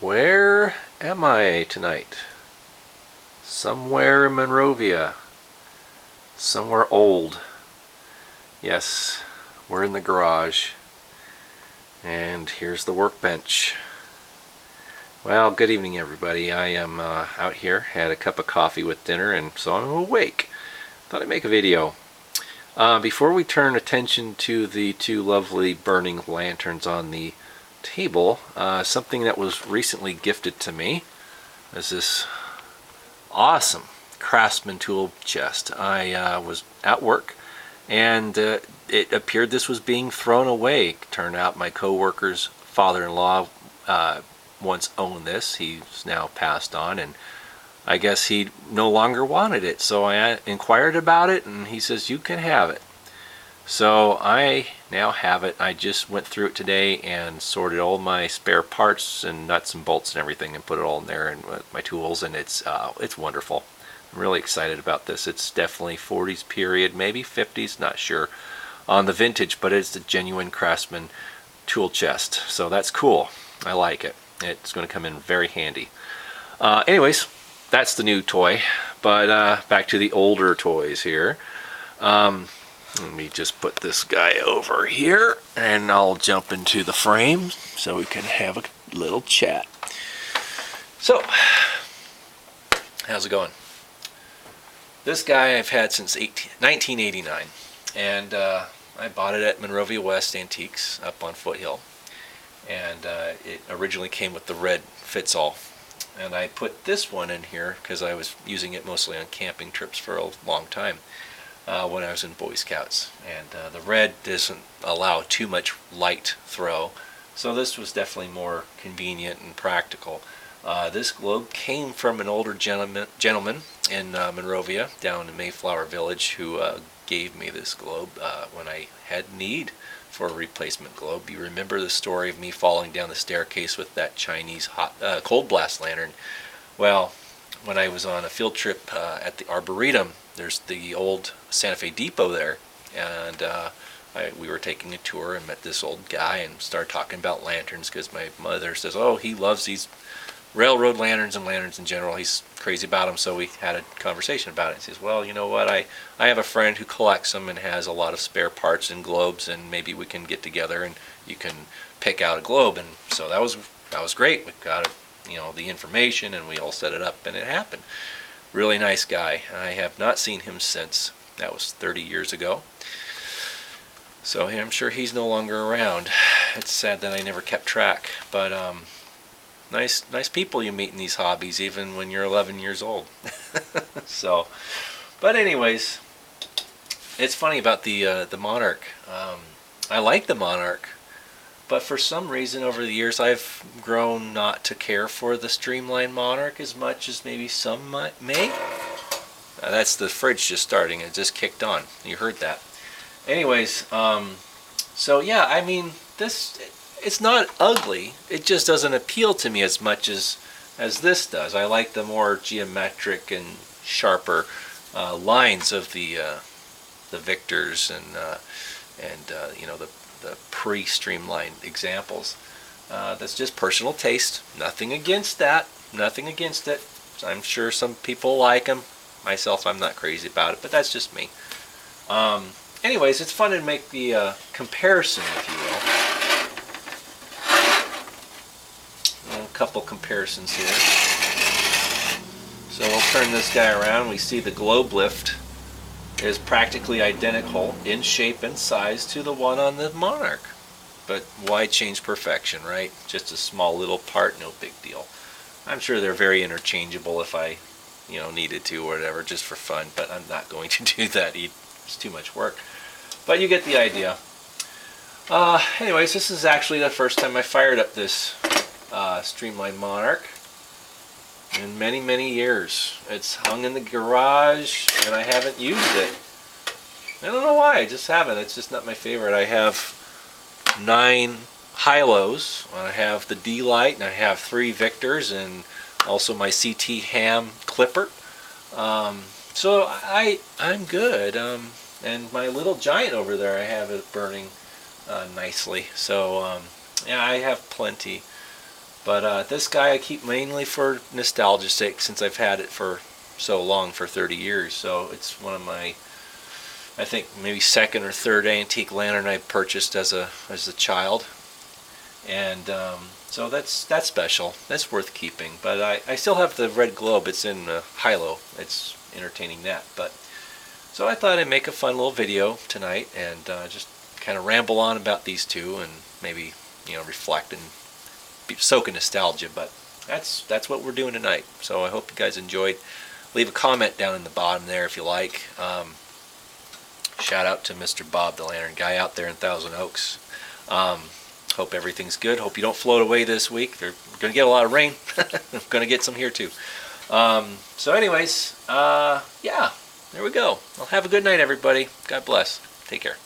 Where am I tonight? Somewhere in Monrovia. Somewhere old. Yes, we're in the garage. And here's the workbench. Well, good evening everybody. I am out here, had a cup of coffee with dinner, and so I'm awake. Thought I'd make a video. Before we turn attention to the two lovely burning lanterns on the table, something that was recently gifted to me is this awesome Craftsman tool chest. I was at work and it appeared this was being thrown away. Turned out my co-worker's father-in-law once owned this. He's now passed on, and I guess he no longer wanted it, so I inquired about it and he says you can have it. So I now have it. I just went through it today and sorted all my spare parts and nuts and bolts and everything and put it all in there and my tools, and it's wonderful. I'm really excited about this. It's definitely 40s period, maybe 50s, not sure on the vintage, but it's the genuine Craftsman tool chest. So that's cool. I like it. It's going to come in very handy. Anyways, that's the new toy, but back to the older toys here. Let me just put this guy over here and I'll jump into the frame so we can have a little chat. So, how's it going? This guy I've had since 1989, and I bought it at Monrovia West Antiques up on Foothill, and it originally came with the red fits-all, and I put this one in here because I was using it mostly on camping trips for a long time. When I was in Boy Scouts, and the red doesn't allow too much light throw, so this was definitely more convenient and practical. This globe came from an older gentleman in Monrovia down in Mayflower Village who gave me this globe when I had need for a replacement globe. You remember the story of me falling down the staircase with that Chinese cold blast lantern? Well, when I was on a field trip at the Arboretum, there's the old Santa Fe Depot there, and we were taking a tour and met this old guy and started talking about lanterns because my mother says, oh, he loves these railroad lanterns and lanterns in general. He's crazy about them, so we had a conversation about it. He says, well, you know what, I have a friend who collects them and has a lot of spare parts and globes, and maybe we can get together and you can pick out a globe. And so that was great. We got the information and we all set it up and it happened. Really nice guy. I have not seen him since. That was 30 years ago. So I'm sure he's no longer around. It's sad that I never kept track. But nice people you meet in these hobbies, even when you're 11 years old. So, but anyways, it's funny about the Monarch. I like the Monarch, but for some reason over the years I've grown not to care for the Streamline Monarch as much as maybe some may. That's the fridge just starting. It just kicked on. You heard that. Anyways, so yeah, I mean, it's not ugly. It just doesn't appeal to me as much as this does. I like the more geometric and sharper lines of the Victors and the pre-streamlined examples. That's just personal taste. Nothing against that. Nothing against it. I'm sure some people like them. Myself, I'm not crazy about it, but that's just me. Anyways, it's fun to make the comparison, if you will. A couple comparisons here. So we'll turn this guy around. We see the globe lift is practically identical in shape and size to the one on the Monarch. But why change perfection, right? Just a small little part, no big deal. I'm sure they're very interchangeable if I needed to or whatever, just for fun, but I'm not going to do that. It's too much work. But you get the idea. Anyways, this is actually the first time I fired up this Streamline Monarch in many, many years. It's hung in the garage and I haven't used it. I don't know why, I just haven't. It's just not my favorite. I have 9 high-lows. I have the D-Light and I have 3 Victors and also my CT ham clipper. So I'm good. And my little giant over there, I have it burning nicely. So yeah, I have plenty But this guy I keep mainly for nostalgia's sake, since I've had it for so long, for 30 years. So it's one of my, I think maybe second or third antique lantern I purchased as a child, and so that's special. That's worth keeping. But I still have the red globe. It's in high-low. It's entertaining that. But so I thought I'd make a fun little video tonight and just kind of ramble on about these two and maybe reflect and soak in nostalgia. But that's what we're doing tonight. So I hope you guys enjoyed. Leave a comment down in the bottom there if you like. Shout out to Mr. Bob, the lantern guy out there in Thousand Oaks. Hope everything's good. Hope you don't float away this week. We're going to get a lot of rain. I'm going to get some here too. So anyways, yeah, there we go. Well, have a good night, everybody. God bless. Take care.